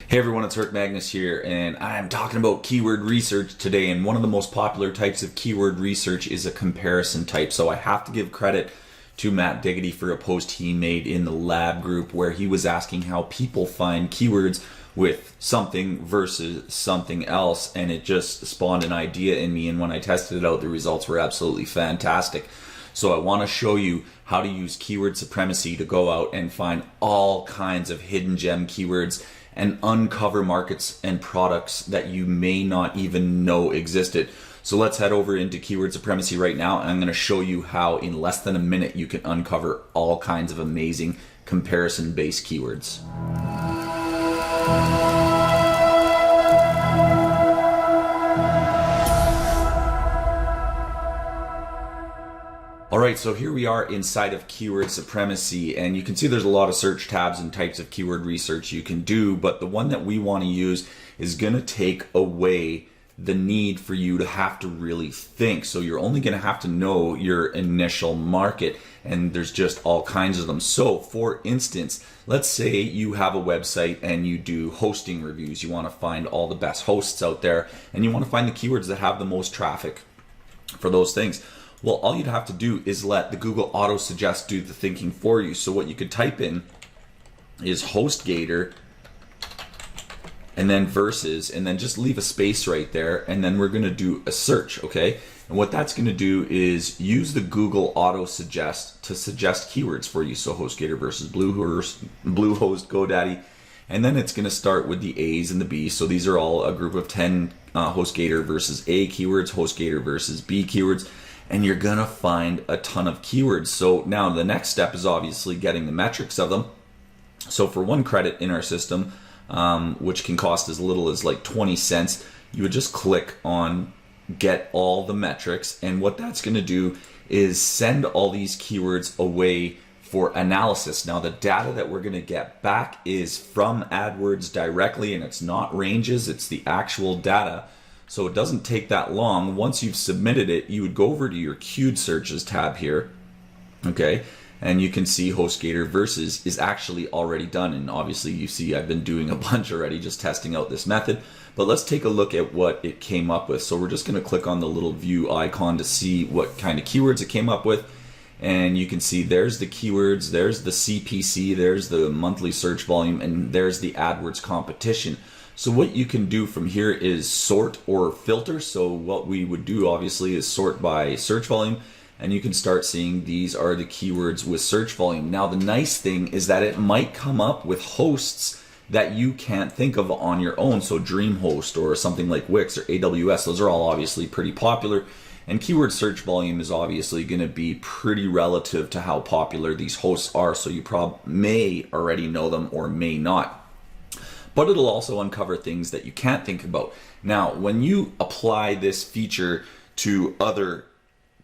Hey everyone, it's Rick Magnus here, and I'm talking about keyword research today. And one of the most popular types of keyword research is a comparison type. So I have to give credit to Matt Diggity for a post he made in the lab group where he was asking how people find keywords with something versus something else, and it just spawned an idea in me. And when I tested it out, the results were absolutely fantastic. So I want to show you how to use keyword supremacy to go out and find all kinds of hidden gem keywords and uncover markets and products that you may not even know existed. So let's head over into keyword supremacy right now, and I'm going to show you how in less than a minute you can uncover all kinds of amazing comparison-based keywords. Alright, so here we are inside of keyword supremacy, and you can see there's a lot of search tabs and types of keyword research you can do, but the one that we want to use is going to take away the need for you to have to really think. So you're only going to have to know your initial market, and there's just all kinds of them. So for instance, let's say you have a website and you do hosting reviews. You want to find all the best hosts out there, and you want to find the keywords that have the most traffic for those things. Well, all you'd have to do is let the Google auto suggest do the thinking for you. So what you could type in is HostGator and then versus, and then just leave a space right there, and then we're going to do a search, okay? And what that's going to do is use the Google auto suggest to suggest keywords for you. So HostGator versus Bluehost, GoDaddy, and then it's going to start with the A's and the B's. So these are all a group of 10 HostGator versus A keywords, HostGator versus B keywords, and you're gonna find a ton of keywords. So now the next step is obviously getting the metrics of them. So for 1 credit in our system, which can cost as little as like 20 cents, you would just click on get all the metrics, and what that's gonna do is send all these keywords away for analysis. Now the data that we're gonna get back is from AdWords directly, and it's not ranges, it's the actual data. So it doesn't take that long. Once you've submitted it, you would go over to your queued searches tab here, okay? And you can see HostGator versus is actually already done. And obviously you see I've been doing a bunch already, just testing out this method. But let's take a look at what it came up with. So we're just gonna click on the little view icon to see what kind of keywords it came up with. And you can see there's the keywords, there's the CPC, there's the monthly search volume, and there's the AdWords competition. So what you can do from here is sort or filter. So what we would do obviously is sort by search volume, and you can start seeing these are the keywords with search volume. Now the nice thing is that it might come up with hosts that you can't think of on your own. So DreamHost or something like Wix or AWS, those are all obviously pretty popular. And keyword search volume is obviously going to be pretty relative to how popular these hosts are. So you may already know them or may not. But it'll also uncover things that you can't think about. Now, when you apply this feature to other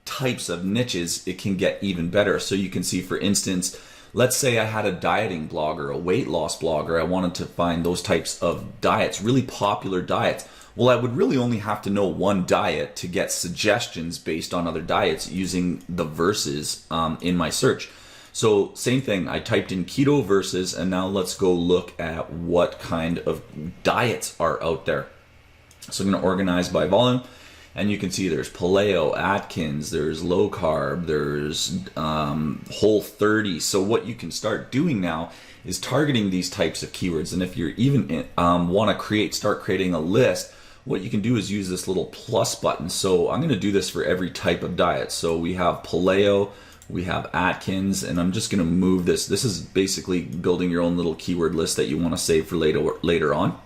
types of niches, it can get even better. So you can see, for instance, let's say I had a dieting blog or a weight loss blog, or I wanted to find those types of diets, really popular diets. Well, I would really only have to know one diet to get suggestions based on other diets using the verses in my search. So same thing, I typed in keto versus, and now let's go look at what kind of diets are out there. So I'm going to organize by volume, and you can see there's paleo, Atkins, there's low carb, there's Whole30. So what you can start doing now is targeting these types of keywords. And if you're even want to start creating a list, what you can do is use this little plus button. So I'm going to do this for every type of diet. So we have paleo, we have Atkins, and I'm just going to move this. This is basically building your own little keyword list that you want to save for later on.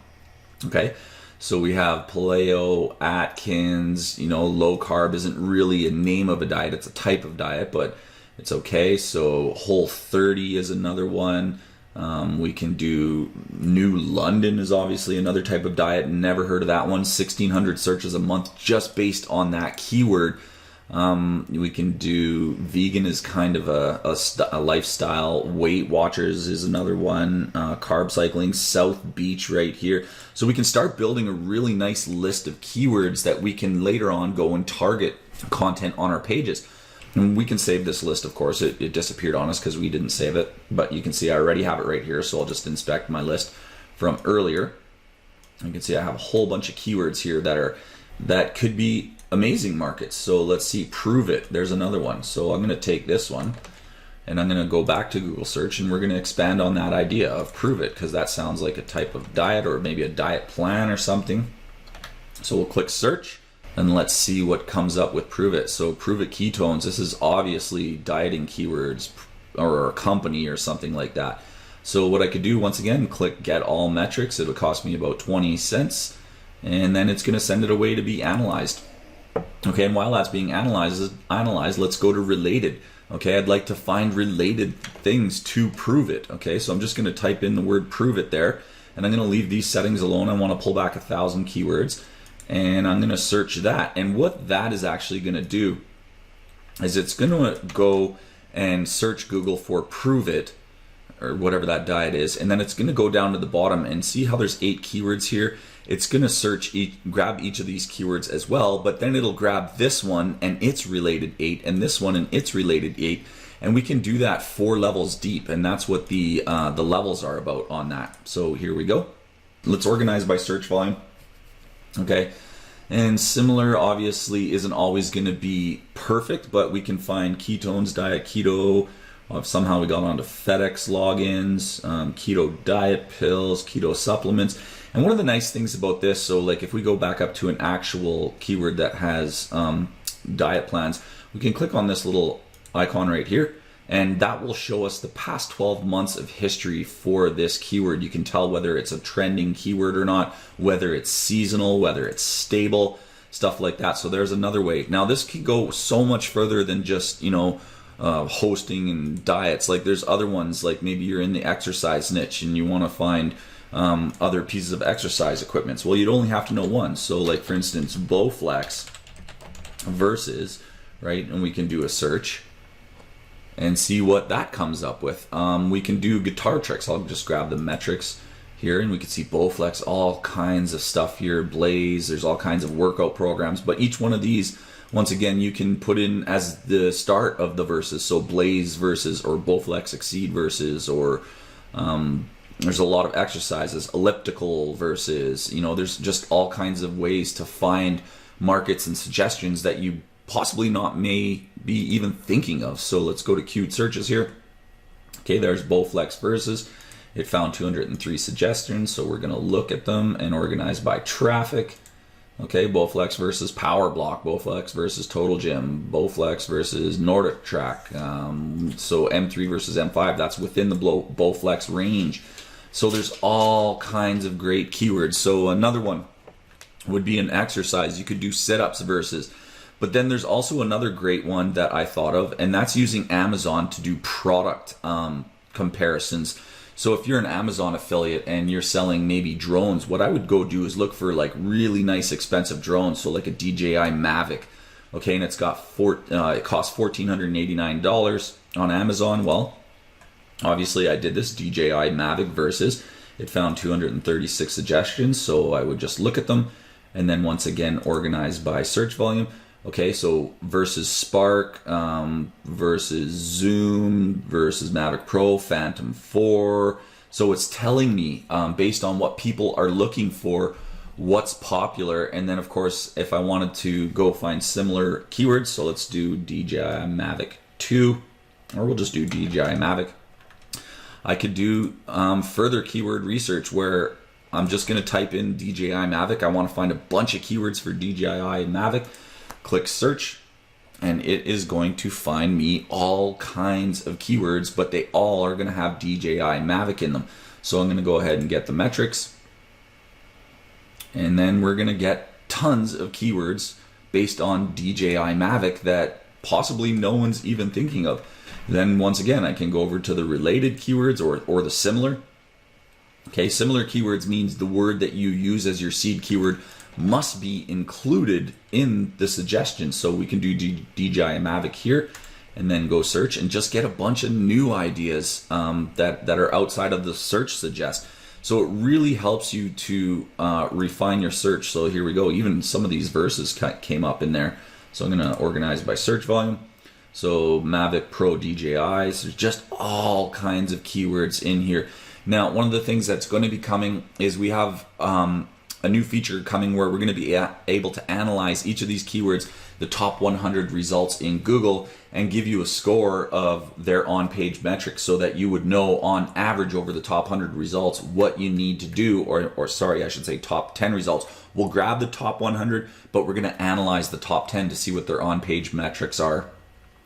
Okay, so we have paleo, Atkins, low carb isn't really a name of a diet, it's a type of diet, but it's okay. So Whole30 is another one. We can do New London is obviously another type of diet. Never heard of that one. 1,600 searches a month just based on that keyword. We can do vegan is kind of a lifestyle. Weight Watchers is another one. Carb cycling, South Beach right here. So we can start building a really nice list of keywords that we can later on go and target content on our pages. And we can save this list, of course. It disappeared on us because we didn't save it, but you can see I already have it right here, so I'll just inspect my list from earlier. You can see I have a whole bunch of keywords here that could be amazing markets. So let's see, prove it. There's another one. So I'm going to take this one and I'm going to go back to Google search, and we're going to expand on that idea of prove it, because that sounds like a type of diet or maybe a diet plan or something. So we'll click search and let's see what comes up with prove it. So prove it ketones. This is obviously dieting keywords or a company or something like that. So what I could do, once again, click get all metrics. It'll cost me about 20 cents, and then it's going to send it away to be analyzed. Okay, and while that's being analyzed, let's go to related. Okay, I'd like to find related things to prove it. Okay, so I'm just going to type in the word prove it there, and I'm going to leave these settings alone. I want to pull back 1,000 keywords, and I'm going to search that. And what that is actually going to do is it's going to go and search Google for prove it, or whatever that diet is, and then it's going to go down to the bottom and see how there's 8 keywords here. It's going to search grab each of these keywords as well, but then it'll grab this one and its related 8, and this one and its related 8, and we can do that 4 levels deep, and that's what the levels are about on that. So here we go. Let's organize by search volume. Okay, and similar obviously isn't always going to be perfect, but we can find ketones, diet, keto. Somehow we got onto FedEx logins, keto diet pills, keto supplements. And one of the nice things about this, so like if we go back up to an actual keyword that has diet plans, we can click on this little icon right here, and that will show us the past 12 months of history for this keyword. You can tell whether it's a trending keyword or not, whether it's seasonal, whether it's stable, stuff like that. So there's another way. Now this could go so much further than just, hosting and diets. Like there's other ones, like maybe you're in the exercise niche and you want to find other pieces of exercise equipment. Well, you'd only have to know one. So like for instance, Bowflex versus, right, and we can do a search and see what that comes up with. We can do guitar tricks. I'll just grab the metrics here, and we can see Bowflex, all kinds of stuff here, Blaze, there's all kinds of workout programs, but each one of these, once again, you can put in as the start of the verses. So Blaze versus, or Bowflex Exceed versus, or there's a lot of exercises, elliptical versus, there's just all kinds of ways to find markets and suggestions that you possibly not may be even thinking of. So let's go to queued searches here. Okay, there's Bowflex versus. It found 203 suggestions, so we're going to look at them and organize by traffic. Okay, Bowflex versus Power Block, Bowflex versus Total Gym, Bowflex versus Nordic Track. So M3 versus M5, that's within the Bowflex range. So there's all kinds of great keywords. So another one would be an exercise. You could do sit-ups versus. But then there's also another great one that I thought of, and that's using Amazon to do product comparisons. So if you're an Amazon affiliate and you're selling maybe drones, what I would go do is look for like really nice expensive drones. So like a DJI Mavic, okay, and it's got it costs $1,489 on Amazon. Well, obviously I did this DJI Mavic versus. It found 236 suggestions, so I would just look at them and then once again organize by search volume. Okay, so versus Spark, versus Zoom, versus Mavic Pro, Phantom 4. So it's telling me based on what people are looking for, what's popular. And then of course, if I wanted to go find similar keywords, so let's do DJI Mavic 2, or we'll just do DJI Mavic. I could do further keyword research where I'm just going to type in DJI Mavic. I want to find a bunch of keywords for DJI Mavic. Click search, and it is going to find me all kinds of keywords, but they all are going to have DJI Mavic in them. So I'm going to go ahead and get the metrics, and then we're going to get tons of keywords based on DJI Mavic that possibly no one's even thinking of. Then once again, I can go over to the related keywords or the similar. Okay, similar keywords means the word that you use as your seed keyword must be included in the suggestion. So we can do DJI Mavic here and then go search and just get a bunch of new ideas that are outside of the search suggest. So it really helps you to refine your search. So here we go. Even some of these verses came up in there. So I'm going to organize by search volume. So Mavic Pro DJIs, there's just all kinds of keywords in here. Now, one of the things that's going to be coming is we have a new feature coming where we're going to be able to analyze each of these keywords, the top 100 results in Google, and give you a score of their on-page metrics so that you would know on average over the top 100 results what you need to do, or sorry, I should say top 10 results. We'll grab the top 100, but we're going to analyze the top 10 to see what their on-page metrics are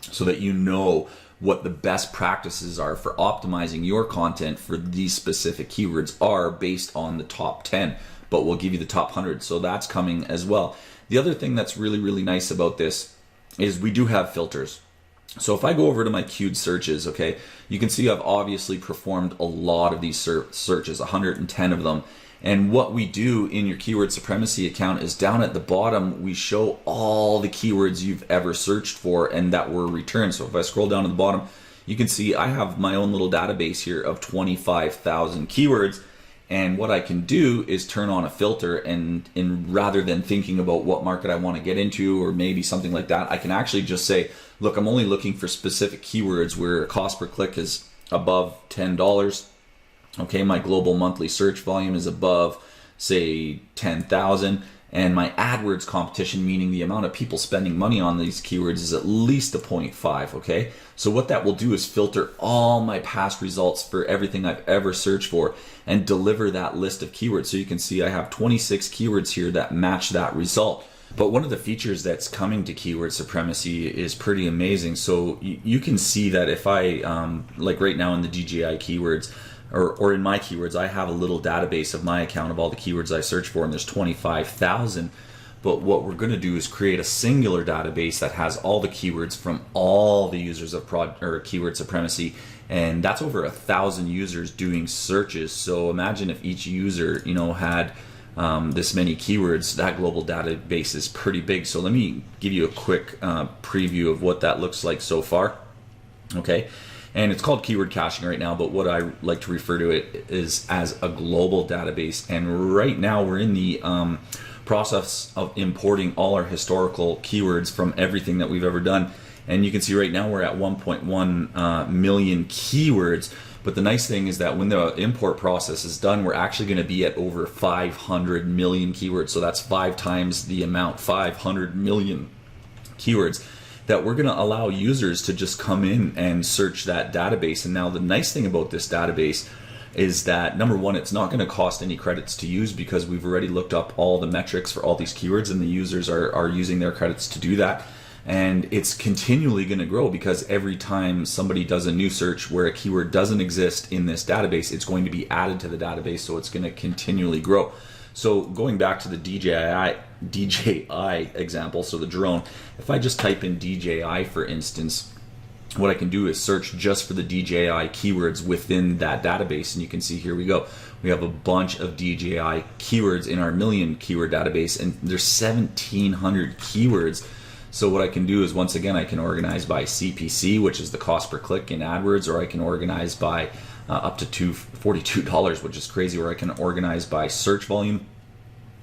so that you know what the best practices are for optimizing your content for these specific keywords are based on the top 10, but we'll give you the top 100. So that's coming as well. The other thing that's really, really nice about this is we do have filters. So if I go over to my queued searches, okay, you can see I've obviously performed a lot of these searches, 110 of them. And what we do in your keyword supremacy account is down at the bottom, we show all the keywords you've ever searched for and that were returned. So if I scroll down to the bottom, you can see I have my own little database here of 25,000 keywords. And what I can do is turn on a filter, and rather than thinking about what market I want to get into or maybe something like that, I can actually just say, look, I'm only looking for specific keywords where cost per click is above $10. Okay, my global monthly search volume is above, say, 10,000, and my AdWords competition, meaning the amount of people spending money on these keywords, is at least a 0.5, okay? So what that will do is filter all my past results for everything I've ever searched for and deliver that list of keywords. So you can see I have 26 keywords here that match that result. But one of the features that's coming to keyword supremacy is pretty amazing. So you can see that if I, like right now in the DJI keywords, or in my keywords, I have a little database of my account of all the keywords I search for, and there's 25,000. But what we're going to do is create a singular database that has all the keywords from all the users of keyword supremacy, and that's over 1,000 users doing searches. So imagine if each user, had this many keywords. That global database is pretty big. So let me give you a quick preview of what that looks like so far. Okay. And it's called keyword caching right now, but what I like to refer to it is as a global database. And right now we're in the process of importing all our historical keywords from everything that we've ever done. And you can see right now we're at 1.1 million keywords. But the nice thing is that when the import process is done, we're actually going to be at over 500 million keywords. So that's 5 times the amount, 500 million keywords, that we're going to allow users to just come in and search that database. And now the nice thing about this database is that, number one, it's not going to cost any credits to use because we've already looked up all the metrics for all these keywords and the users are using their credits to do that. And it's continually going to grow because every time somebody does a new search where a keyword doesn't exist in this database, it's going to be added to the database, so it's going to continually grow. So going back to the DJI example, so the drone, if I just type in DJI for instance, what I can do is search just for the DJI keywords within that database, and you can see here we go. We have a bunch of DJI keywords in our million keyword database, and there's 1,700 keywords. So what I can do is, once again, I can organize by CPC, which is the cost per click in AdWords, or I can organize by up to $42, which is crazy, or I can organize by search volume.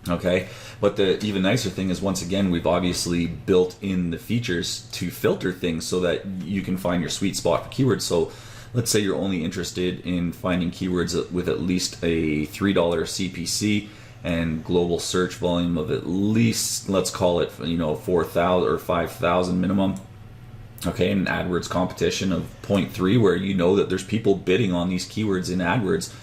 Okay, but the even nicer thing is, once again, we've obviously built in the features to filter things so that you can find your sweet spot for keywords. So let's say you're only interested in finding keywords with at least a $3 CPC and global search volume of at least, let's call it, 4,000 or 5,000 minimum. Okay, and AdWords competition of 0.3, where you know that there's people bidding on these keywords in AdWords.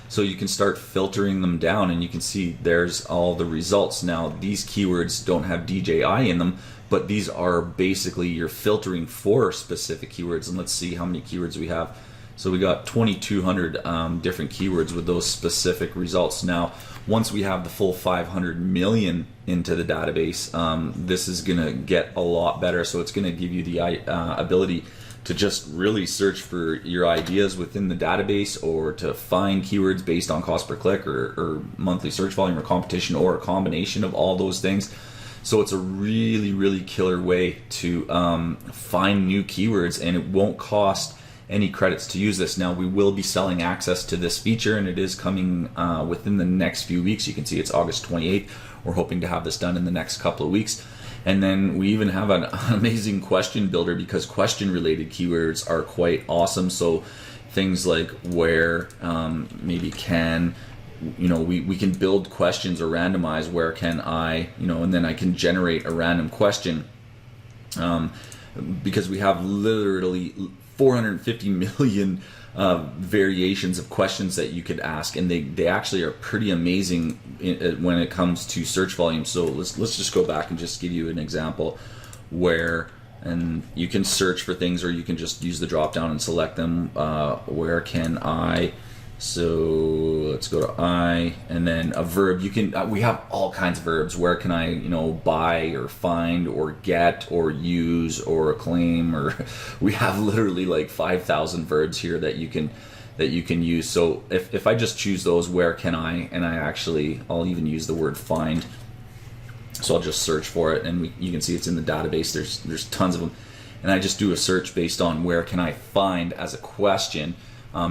So you can start filtering them down, and you can see there's all the results. Now, these keywords don't have DJI in them, but these are basically you're filtering for specific keywords. And let's see how many keywords we have. So we got 2,200 different keywords with those specific results. Now, once we have the full 500 million into the database, this is going to get a lot better. So it's going to give you the ability to just really search for your ideas within the database, or to find keywords based on cost per click or monthly search volume or competition, or a combination of all those things. So it's a really, really killer way to find new keywords, and it won't cost any credits to use this. Now, we will be selling access to this feature, and it is coming within the next few weeks. You can see it's August 28th. We're hoping to have this done in the next couple of weeks. And then we even have an amazing question builder, because question related keywords are quite awesome. So things like where, maybe can, we can build questions or randomize where can I, and then I can generate a random question, because we have literally 450 million variations of questions that you could ask, and they actually are pretty amazing when it comes to search volume. So let's just go back and just give you an example where, and you can search for things, or you can just use the drop down and select them. Where can I? So let's go to I, and then a verb. You can we have all kinds of verbs. Where can I, buy or find or get or use or claim, or we have literally like 5,000 verbs here that you can use. So if I just choose those, where can I, and I'll even use the word find. So I'll just search for it, and you can see it's in the database. There's tons of them, and I just do a search based on where can I find as a question.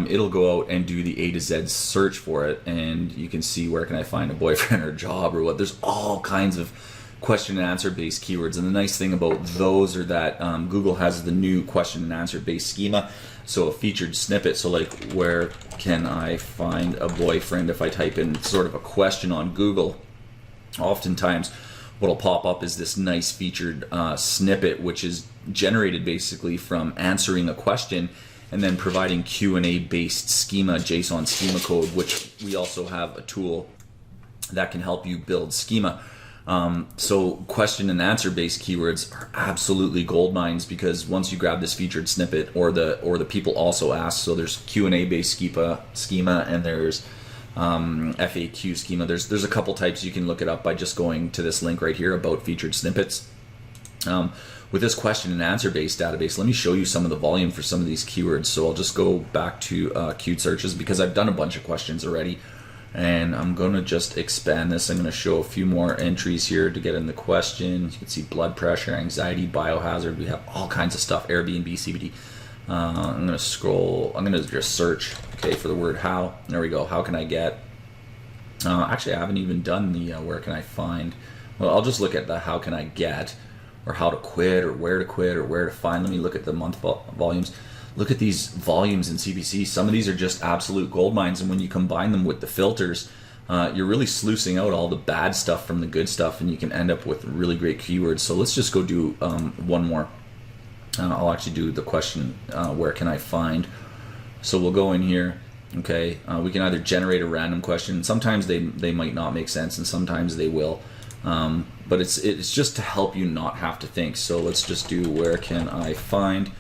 It'll go out and do the A to Z search for it, and you can see where can I find a boyfriend or job or what. There's all kinds of question and answer based keywords, and the nice thing about those are that Google has the new question and answer based schema. So a featured snippet, so like where can I find a boyfriend, if I type in sort of a question on Google, oftentimes what'll pop up is this nice featured snippet, which is generated basically from answering a question and then providing Q&A based schema, JSON schema code, which we also have a tool that can help you build schema. So question and answer based keywords are absolutely gold mines, because once you grab this featured snippet, or the people also ask, so there's Q&A based schema, and there's FAQ schema. There's a couple types. You can look it up by just going to this link right here about featured snippets. With this question and answer based database, let me show you some of the volume for some of these keywords. So I'll just go back to queued searches, because I've done a bunch of questions already, and I'm going to just expand this. I'm going to show a few more entries here to get in the question. You can see blood pressure, anxiety, biohazard. We have all kinds of stuff, Airbnb, CBD. I'm going to scroll. I'm going to just search, for the word how. There we go. How can I get? Actually, I haven't even done the where can I find. Well, I'll just look at the how can I get, or how to quit, or where to find. Let me look at the month volumes. Look at these volumes in CPC. Some of these are just absolute gold mines, and when you combine them with the filters, you're really sluicing out all the bad stuff from the good stuff, and you can end up with really great keywords. So let's just go do one more. I'll actually do the question, where can I find? So we'll go in here. We can either generate a random question. Sometimes they might not make sense, and sometimes they will. But it's just to help you not have to think. So let's just do where can I find,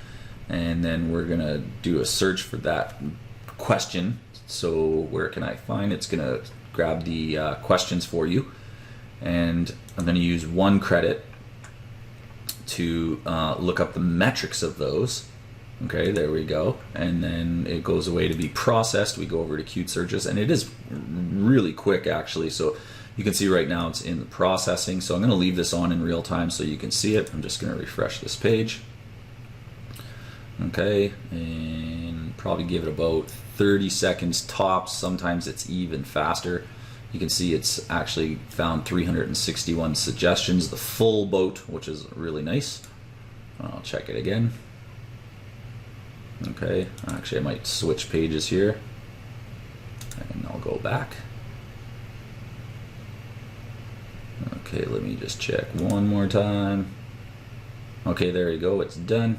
and then we're gonna do a search for that question. So where can I find? It's gonna grab the questions for you, and I'm gonna use 1 credit to look up the metrics of those. There we go, and then it goes away to be processed. We go over to queued searches, and it is really quick actually. So you can see right now it's in the processing. So I'm going to leave this on in real time so you can see it. I'm just going to refresh this page. And probably give it about 30 seconds tops. Sometimes it's even faster. You can see it's actually found 361 suggestions, the full boat, which is really nice. I'll check it again. Actually I might switch pages here, and I'll go back. Let me just check one more time. There you go, it's done.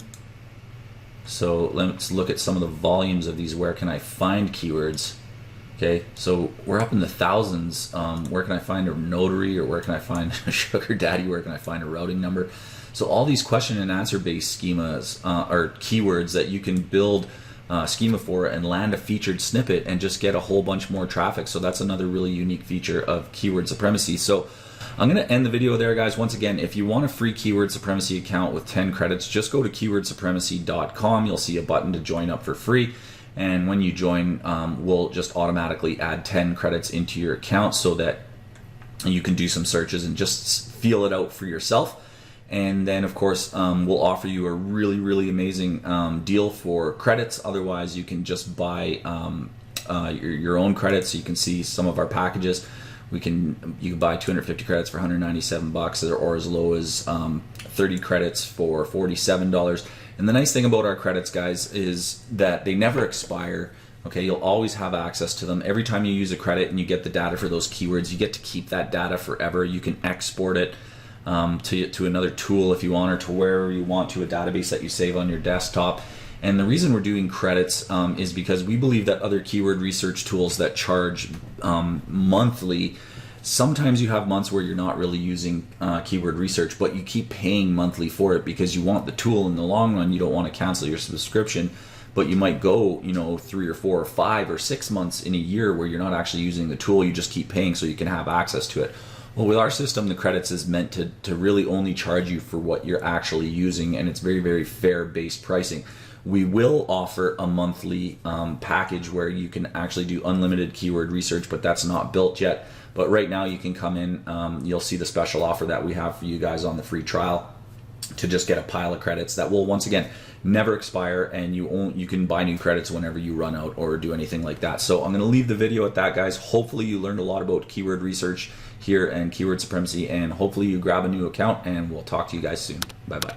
So let's look at some of the volumes of these where can I find keywords. So we're up in the thousands. Where can I find a notary, or where can I find a sugar daddy, where can I find a routing number? So all these question and answer based schemas are keywords that you can build schema for and land a featured snippet and just get a whole bunch more traffic. So that's another really unique feature of keyword supremacy. So I'm going to end the video there, guys. Once again, if you want a free keyword supremacy account with 10 credits, just go to keywordsupremacy.com. You'll see a button to join up for free. And when you join, we'll just automatically add 10 credits into your account so that you can do some searches and just feel it out for yourself. And then, of course, we'll offer you a really, really amazing deal for credits. Otherwise, you can just buy your own credits. So you can see some of our packages. You can buy 250 credits for $197, or as low as 30 credits for $47. And the nice thing about our credits, guys, is that they never expire. Okay, you'll always have access to them. Every time you use a credit and you get the data for those keywords, you get to keep that data forever. You can export it to another tool if you want, or to wherever you want, to a database that you save on your desktop. And the reason we're doing credits is because we believe that other keyword research tools that charge monthly, sometimes you have months where you're not really using keyword research, but you keep paying monthly for it because you want the tool in the long run. You don't want to cancel your subscription, but you might go, 3 or 4 or 5 or 6 months in a year where you're not actually using the tool. You just keep paying so you can have access to it. Well, with our system, the credits is meant to really only charge you for what you're actually using, and it's very, very fair based pricing. We will offer a monthly package where you can actually do unlimited keyword research, but that's not built yet. But right now you can come in, you'll see the special offer that we have for you guys on the free trial to just get a pile of credits that will, once again, never expire, and you can buy new credits whenever you run out or do anything like that. So I'm going to leave the video at that, guys. Hopefully you learned a lot about keyword research here and keyword supremacy, and hopefully you grab a new account, and we'll talk to you guys soon. Bye bye.